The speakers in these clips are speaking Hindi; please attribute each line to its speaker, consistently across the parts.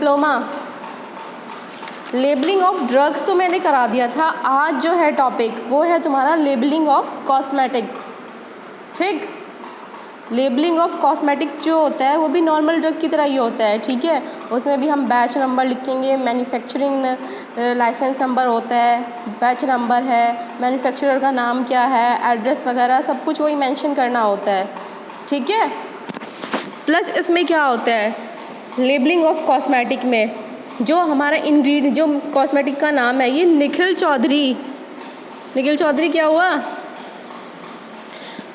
Speaker 1: डिप्लोमा। लेबलिंग ऑफ ड्रग्स तो मैंने करा दिया था। आज जो है टॉपिक वो है तुम्हारा लेबलिंग ऑफ कॉस्मेटिक्स। ठीक, लेबलिंग ऑफ कॉस्मेटिक्स जो होता है वो भी नॉर्मल ड्रग की तरह ही होता है। ठीक है, उसमें भी हम बैच नंबर लिखेंगे, मैन्युफैक्चरिंग लाइसेंस नंबर होता है, बैच नंबर है, मैन्युफैक्चरर का नाम क्या है, एड्रेस वगैरह सब कुछ वही मेंशन करना होता है। ठीक है, प्लस इसमें क्या होता है लेबलिंग ऑफ कॉस्मेटिक में, जो हमारा इंग्रेडिएंट जो कॉस्मेटिक का नाम है, ये निखिल चौधरी क्या हुआ?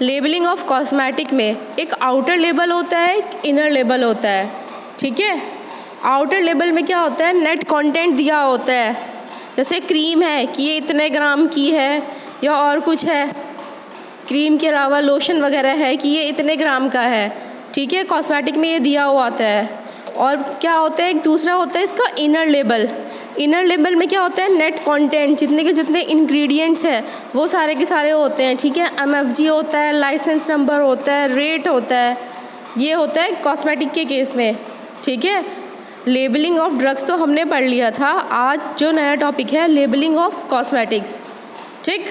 Speaker 1: लेबलिंग ऑफ कॉस्मेटिक में एक आउटर लेबल होता है, एक इनर लेबल होता है। ठीक है, आउटर लेबल में क्या होता है, नेट कंटेंट दिया होता है। जैसे क्रीम है कि ये इतने ग्राम की है, या और कुछ है, क्रीम के अलावा लोशन वगैरह है कि ये इतने ग्राम का है। ठीक है, कॉस्मेटिक में ये दिया हुआ आता है। और क्या होता है, एक दूसरा होता है इसका इनर लेबल। इनर लेबल में क्या होता है, नेट कंटेंट, जितने के जितने इंग्रेडिएंट्स हैं वो सारे के सारे होते हैं। ठीक है, MFG होता है, लाइसेंस नंबर होता है, रेट होता है, ये होता है कॉस्मेटिक के केस में। ठीक है, लेबलिंग ऑफ ड्रग्स तो हमने पढ़ लिया था। आज जो नया टॉपिक है लेबलिंग ऑफ कॉस्मेटिक्स। ठीक,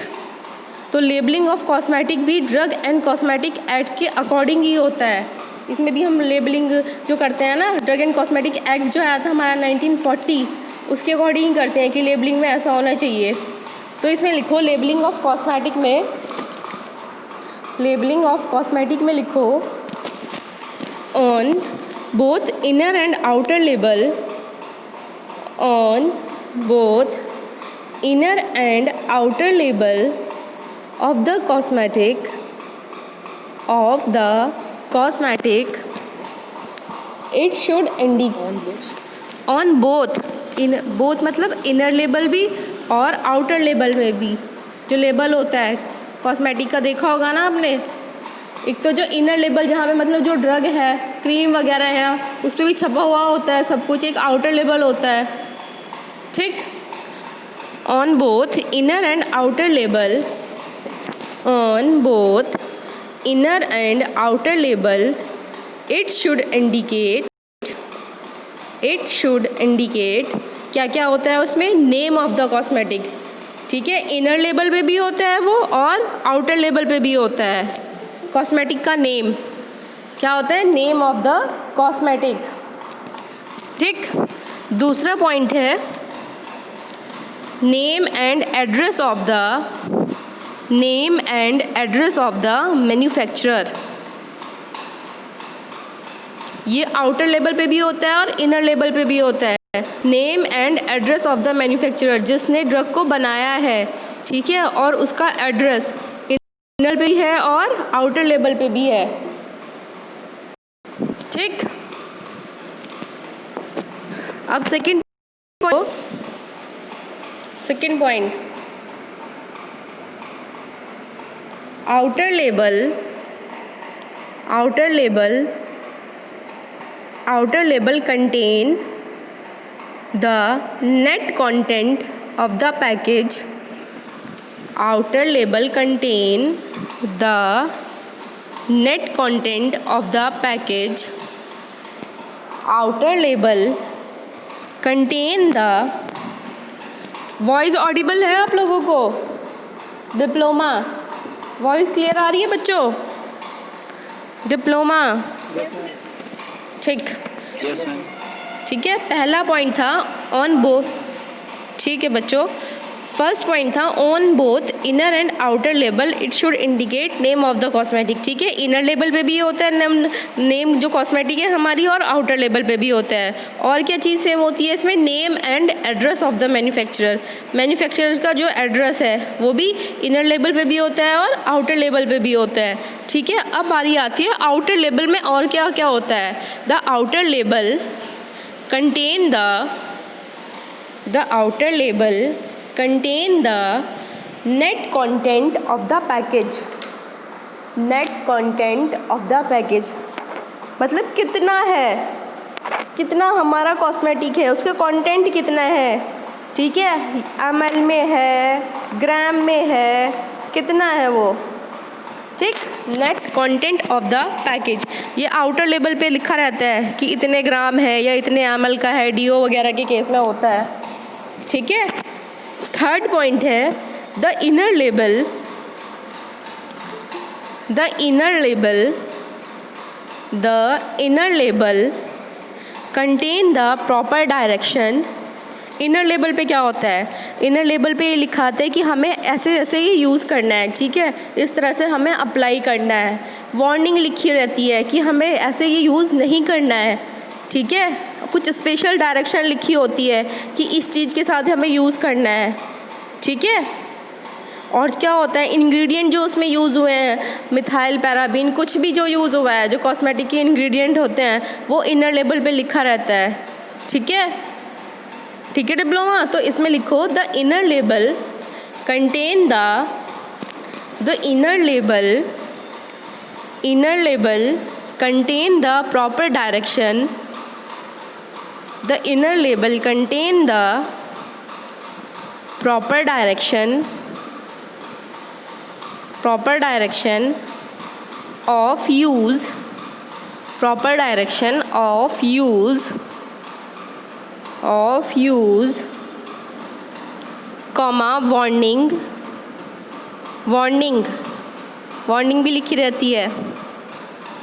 Speaker 1: तो लेबलिंग ऑफ कॉस्मेटिक भी ड्रग एंड कॉस्मेटिक एक्ट के अकॉर्डिंग ही होता है। इसमें भी हम लेबलिंग जो करते हैं ना, ड्रग एंड कॉस्मेटिक एक्ट जो आया था हमारा 1940, उसके अकॉर्डिंग ही करते हैं कि लेबलिंग में ऐसा होना चाहिए। तो इसमें लिखो लेबलिंग ऑफ कॉस्मेटिक में लिखो on both inner and outer label, on both inner and outer label of the cosmetic it should indicate on both मतलब इनर लेबल भी और आउटर लेबल में भी जो लेबल होता है कॉस्मेटिक का देखा होगा ना आपने। एक तो जो इनर लेबल जहाँ पे मतलब जो ड्रग है, क्रीम वगैरह है, उस पर भी छपा हुआ होता है सब कुछ, एक आउटर लेबल होता है। ठीक, on both inner and outer label, on both inner and outer label it should indicate क्या क्या होता है उसमें, नेम ऑफ द कॉस्मेटिक। ठीक है, इनर लेबल पे भी होता है वो और आउटर लेबल पे भी होता है। कॉस्मेटिक का नेम क्या होता है, नेम ऑफ द कॉस्मेटिक। ठीक, दूसरा पॉइंट है name and address of the manufacturer. ये आउटर लेबल पे भी होता है और इनर लेबल पे भी होता है। Name and address of the manufacturer, जिसने ड्रग को बनाया है। ठीक है, और उसका एड्रेस इनर पे भी है और आउटर लेबल पे भी है। ठीक, अब second point, outer label contain the net content of the package. Outer label contain the net content of the package. Outer label contain the, voice Audible है आप लोगों को? डिप्लोमा वॉइस क्लियर आ रही है बच्चों? डिप्लोमा ठीक,
Speaker 2: यस मैम।
Speaker 1: ठीक है, पहला पॉइंट था ऑन बोथ। ठीक है बच्चों, फर्स्ट पॉइंट था on both inner and outer label it should indicate name of the cosmetic. ठीक है, इनर लेबल पे भी होता है नेम जो कॉस्मेटिक है हमारी, और आउटर लेबल पे भी होता है। और क्या चीज़ सेम होती है इसमें, name and address of the manufacturer का जो एड्रेस है वो भी इनर लेबल पे भी होता है और आउटर लेबल पे भी होता है। ठीक है, अब बारी आती है आउटर लेबल में और क्या क्या होता है। The outer label contain contain the net content of the package. Net content of the package मतलब कितना है, कितना हमारा कॉस्मेटिक है, उसका कंटेंट कितना है। ठीक है, ml में है, ग्राम में है, कितना है वो। ठीक। Net content of the package, ये आउटर लेबल पे लिखा रहता है कि इतने ग्राम है या इतने ml का है, DO वगैरह के केस में होता है, ठीक है। थर्ड पॉइंट है the inner label, the inner label, the inner label contain the proper direction. Inner label पे क्या होता है, इनर लेबल पे ये लिखा आता है कि हमें ऐसे ऐसे ही यूज़ करना है, ठीक है, इस तरह से हमें अप्लाई करना है। वार्निंग लिखी रहती है कि हमें ऐसे ये यूज़ नहीं करना है, ठीक है। कुछ स्पेशल डायरेक्शन लिखी होती है कि इस चीज़ के साथ हमें यूज़ करना है, ठीक है। और क्या होता है, इंग्रेडिएंट जो उसमें यूज़ हुए हैं, मिथाइल पैराबीन, कुछ भी जो यूज़ हुआ है, जो कॉस्मेटिक के इंग्रेडिएंट होते हैं, वो इनर लेबल पे लिखा रहता है, ठीक है, ठीक है डिप्लोमा। तो इसमें लिखो the inner label contain the inner label, inner label contain the proper direction, the inner label contain the proper direction, proper direction of use, proper direction of use, of use, comma warning, warning, warning भी लिखी रहती है,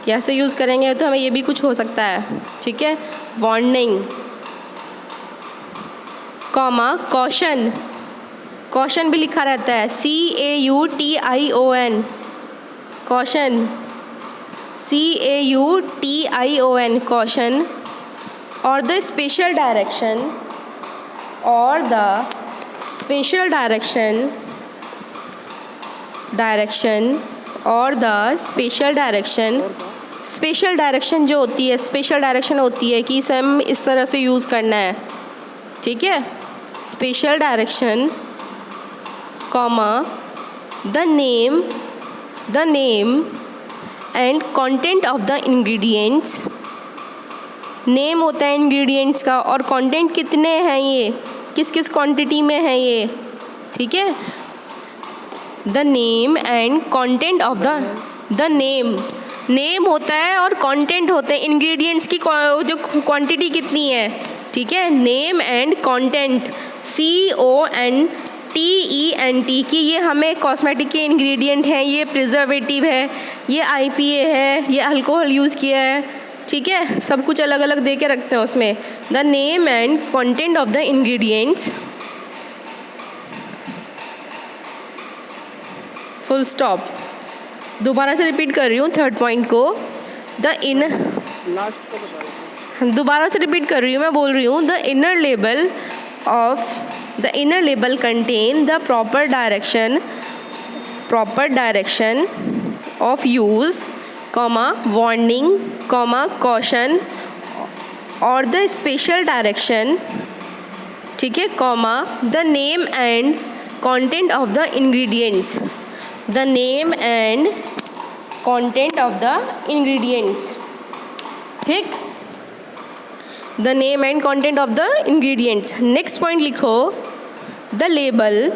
Speaker 1: कैसे यूज़ करेंगे तो हमें ये भी कुछ हो सकता है, ठीक है। वार्निंग, कॉमा कॉशन, कॉशन भी लिखा रहता है, CAUTION, कॉशन, CAUTION, कॉशन। और द स्पेशल डायरेक्शन, और द स्पेशल डायरेक्शन, डायरेक्शन, और the special direction, special direction जो होती है, स्पेशल डायरेक्शन होती है कि इसे हम इस तरह से यूज़ करना है, ठीक है। Special direction, comma the name and content of the ingredients, name होता है इंग्रेडिएंट्स का, और कंटेंट कितने हैं, ये किस किस क्वांटिटी में है ये, ठीक है। The name and content of the name, name होता है और कंटेंट होते हैं, इंग्रेडिएंट्स की जो क्वांटिटी कितनी है, ठीक है। नेम एंड कंटेंट, CONTENT, कि ये हमें कॉस्मेटिक के इंग्रेडिएंट हैं, ये प्रिजर्वेटिव है, ये IPA है, ये अल्कोहल यूज़ किया है, ठीक है। सब कुछ अलग अलग दे के रखते हैं उसमें। The name and content of the ingredients, full stop. दोबारा से रिपीट कर रही हूँ थर्ड पॉइंट को, दोबारा से रिपीट कर रही हूँ, मैं बोल रही हूँ the inner label of, the inner label contain the proper direction of use, comma warning, comma caution, or the special direction, ठीक है, comma the name and content of the ingredients, the name and content of the ingredients, ठीक, the name and content of the ingredients. Next point लिखो द लेबल,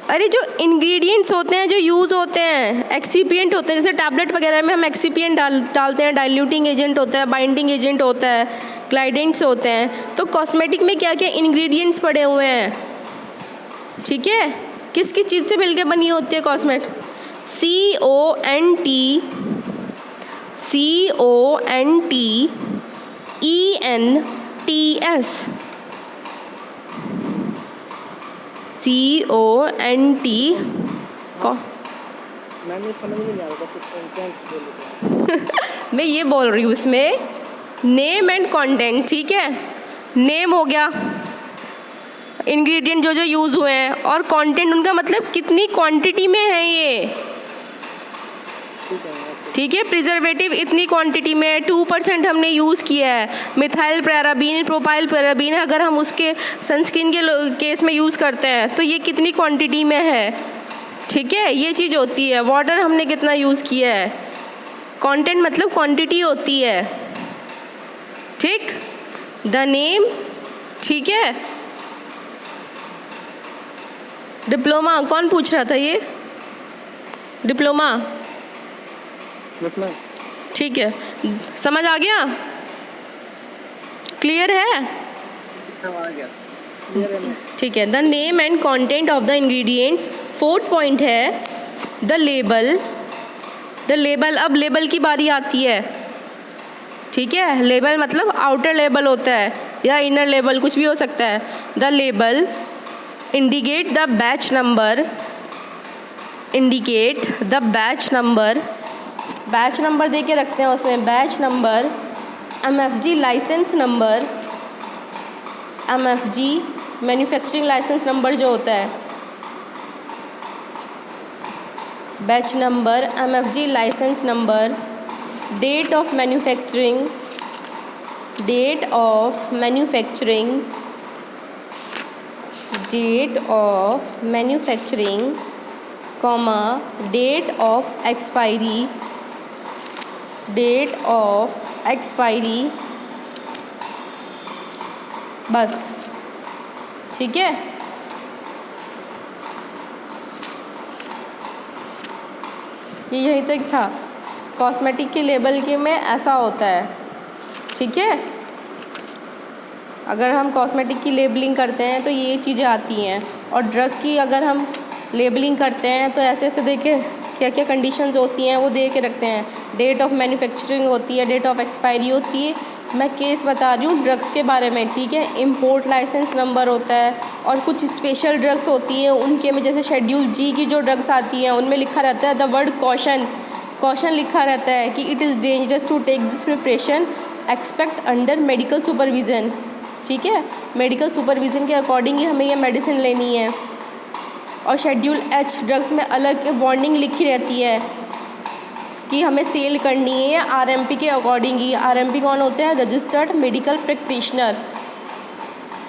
Speaker 1: अरे जो इंग्रेडिएंट्स होते हैं, जो यूज़ होते हैं, एक्सीपिएंट होते हैं, जैसे टैबलेट वगैरह में हम एक्सीपिएंट डालते हैं, डाइल्यूटिंग एजेंट होता है, बाइंडिंग एजेंट होता है, ग्लाइडेंट्स होते हैं। तो कॉस्मेटिक में क्या क्या इंग्रेडिएंट्स पड़े हुए हैं, ठीक है, किस किस चीज़ से मिलकर बनी होती है कॉस्मेटिक, CONTENTENTS, मैं ये बोल रही हूँ इसमें नेम एंड कंटेंट, ठीक है। नेम हो गया इंग्रेडिएंट जो जो यूज़ हुए हैं, और कंटेंट उनका मतलब कितनी क्वांटिटी में है ये, ठीक है। प्रिजर्वेटिव इतनी क्वांटिटी में 2% हमने यूज़ किया है, मिथाइल पैराबीन, प्रोपाइल पैराबीन अगर हम उसके सनस्क्रीन के केस में यूज़ करते हैं तो ये कितनी क्वांटिटी में है, ठीक है, ये चीज़ होती है। वाटर हमने कितना यूज़ किया है, कंटेंट मतलब क्वांटिटी होती है, ठीक। द नेम, ठीक है। डिप्लोमा कौन पूछ रहा था ये, डिप्लोमा, ठीक है, समझ आ गया? क्लियर है? ठीक है। The name and content of the ingredients. Fourth point है द लेबल। द लेबल, अब लेबल की बारी आती है, ठीक है। लेबल मतलब आउटर लेबल होता है या इनर लेबल, कुछ भी हो सकता है। The label indicate the batch number, indicate the batch number, batch number दे के रखते हैं उसमें, batch number, MFG licence number, MFG manufacturing licence number जो होता है, batch number, MFG licence number, date of manufacturing, date of manufacturing, date of manufacturing, comma, date of expiry, date of expiry, बस, ठीक है। ये यहीं तक था। कॉस्मेटिक के लेबल के में ऐसा होता है, ठीक है। अगर हम कॉस्मेटिक की लेबलिंग करते हैं तो ये चीज़ें आती हैं, और ड्रग की अगर हम लेबलिंग करते हैं तो ऐसे ऐसे देख के क्या क्या कंडीशंस होती हैं वो दे के रखते हैं। डेट ऑफ मैन्युफैक्चरिंग होती है, डेट ऑफ एक्सपायरी होती है। मैं केस बता रही हूँ ड्रग्स के बारे में, ठीक है। इंपोर्ट लाइसेंस नंबर होता है, और कुछ स्पेशल ड्रग्स होती हैं उनके में, जैसे शेड्यूल जी की जो ड्रग्स आती हैं उनमें लिखा रहता है द वर्ड कॉशन, कॉशन लिखा रहता है कि it is dangerous to take this preparation expect under medical supervision, ठीक है। मेडिकल सुपरविज़न के अकॉर्डिंग ही हमें ये मेडिसिन लेनी है। और शेड्यूल एच ड्रग्स में अलग वार्निंग लिखी रहती है कि हमें सेल करनी है या RMP के अकॉर्डिंग ही। RMP कौन होते हैं? रजिस्टर्ड मेडिकल प्रैक्टिशनर,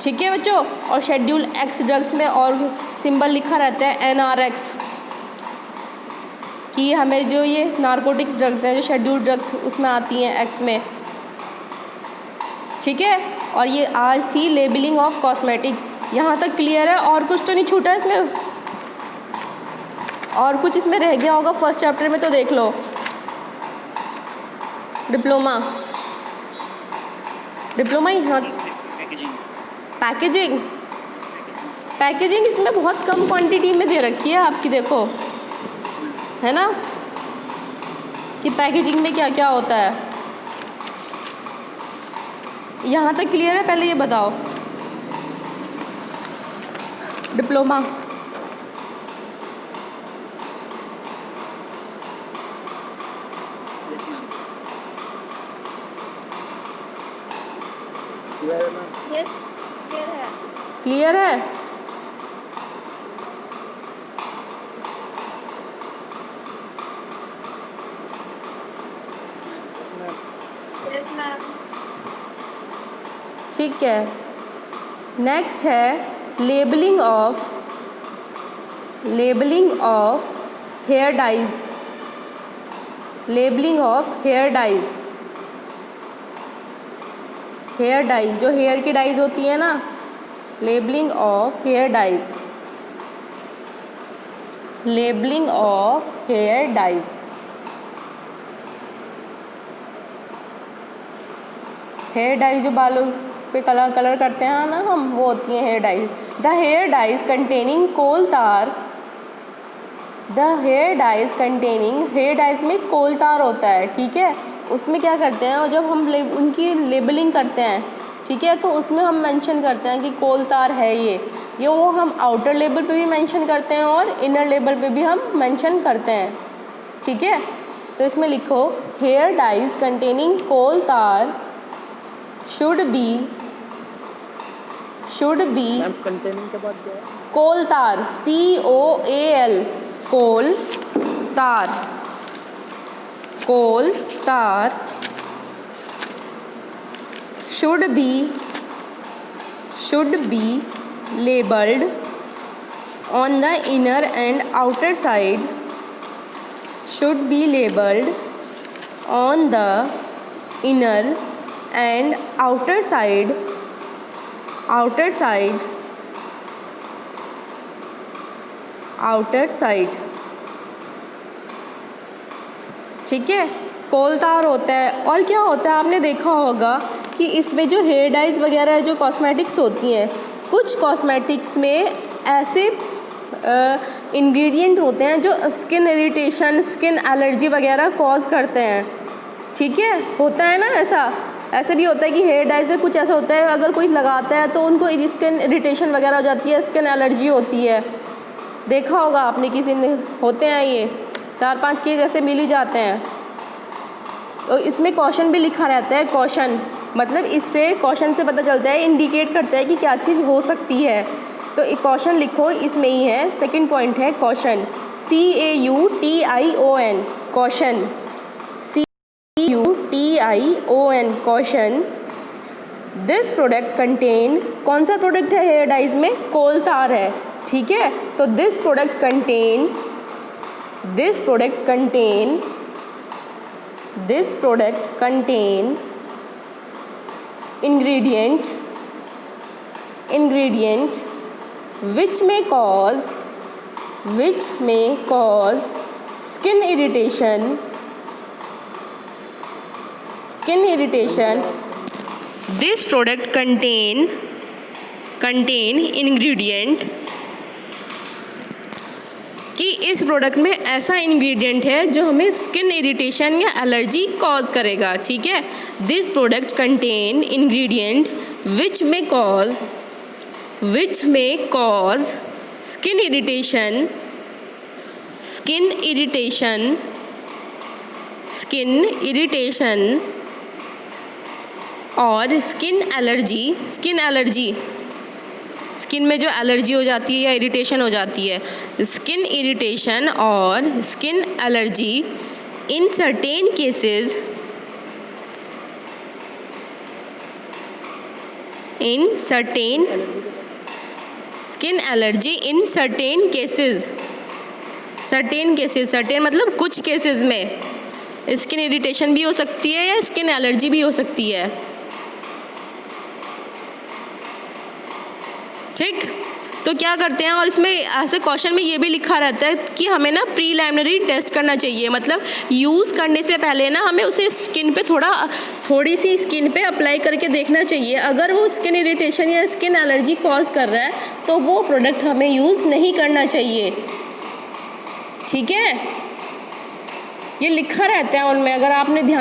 Speaker 1: ठीक है बच्चों। और शेड्यूल एक्स ड्रग्स में और सिंबल लिखा रहता है NRX, कि हमें जो ये नारकोटिक्स ड्रग्स हैं जो शेड्यूल ड्रग्स उसमें आती हैं एक्स में, ठीक है। और ये आज थी लेबलिंग ऑफ कॉस्मेटिक। यहाँ तक क्लियर है? और कुछ तो नहीं छूटा इसमें? और कुछ इसमें रह गया होगा फर्स्ट चैप्टर में तो देख लो। डिप्लोमा, डिप्लोमा यहाँ पैकेजिंग, पैकेजिंग इसमें बहुत कम क्वांटिटी में दे रखी है आपकी, देखो है ना कि पैकेजिंग में क्या क्या होता है। यहाँ तक क्लियर है? पहले ये बताओ डिप्लोमा। क्लियर है? ठीक है। नेक्स्ट है labelling of hair dyes, labelling of hair dyes. Hair dyes जो हेयर की डाइज होती है ना, labelling of hair dyes, labelling of hair dyes. Hair dyes जो बालों पे कलर करते हैं ना हम, वो होती हैं hair dyes. The hair dyes containing coal tar, the hair dyes containing, hair dyes में कोल तार होता है, ठीक है। उसमें क्या करते हैं, और जब हम उनकी लेबलिंग करते हैं, ठीक है, तो उसमें हम मेंशन करते हैं कि कोल तार है ये वो हम आउटर लेबल पे भी मेंशन करते हैं और इनर लेबल पे भी हम मेंशन करते हैं, ठीक है। तो इसमें लिखो हेयर डाइज कंटेनिंग कोल तार शुड बी
Speaker 2: कंटेनिंग के बाद क्या है?
Speaker 1: कोल तार, COAL, कोल तार, कोल तार should be labeled on the inner and outer side, should be labeled on the inner and outer side, outer side, outer side, ठीक है, कोल तार होता है। और क्या होता है, आपने देखा होगा कि इसमें जो हेयर डाइज वगैरह जो कॉस्मेटिक्स होती हैं, कुछ कॉस्मेटिक्स में ऐसे इंग्रेडिएंट होते हैं जो स्किन इरिटेशन, स्किन एलर्जी वगैरह कॉज करते हैं। ठीक है, होता है ना ऐसे भी होता है कि हेयर डाइज में कुछ ऐसा होता है, अगर कोई लगाता है तो उनको स्किन इरिटेशन वगैरह हो जाती है, स्किन एलर्जी होती है। देखा होगा आपने किसी ने, होते हैं ये 4-5 केस ऐसे मिल ही जाते हैं। तो इसमें कॉशन भी लिखा रहता है। कॉशन मतलब इससे कॉशन से पता चलता है, इंडिकेट करता है कि क्या चीज़ हो सकती है। तो एक कॉशन लिखो, इसमें ही है। सेकंड पॉइंट है caution, CAUTION, caution, CAUTION, caution. This product contain, कौन सा प्रोडक्ट है हेयर डाइज में, कोल तार है। ठीक है, तो this product contain ingredient which may cause skin irritation. This product contain ingredient कि इस प्रोडक्ट में ऐसा इंग्रेडिएंट है जो हमें स्किन इरिटेशन या एलर्जी कॉज करेगा। ठीक है, दिस प्रोडक्ट कंटेन इंग्रेडिएंट विच में कॉज स्किन इरिटेशन और स्किन एलर्जी, स्किन में जो एलर्जी हो जाती है या इरिटेशन हो जाती है, स्किन इरिटेशन और skin allergy in certain cases, skin allergy in certain cases मतलब कुछ केसेस में स्किन इरिटेशन भी हो सकती है या स्किन एलर्जी भी हो सकती है। ठीक, तो क्या करते हैं, और इसमें ऐसे क्वेश्चन में ये भी लिखा रहता है कि हमें ना प्रीलिमिनरी टेस्ट करना चाहिए, मतलब यूज़ करने से पहले ना हमें उसे स्किन पे थोड़ी सी स्किन पे अप्लाई करके देखना चाहिए। अगर वो स्किन इरिटेशन या स्किन एलर्जी कॉज कर रहा है तो वो प्रोडक्ट हमें यूज़ नहीं करना चाहिए। ठीक है, ये लिखा रहता है उनमें, अगर आपने ध्यान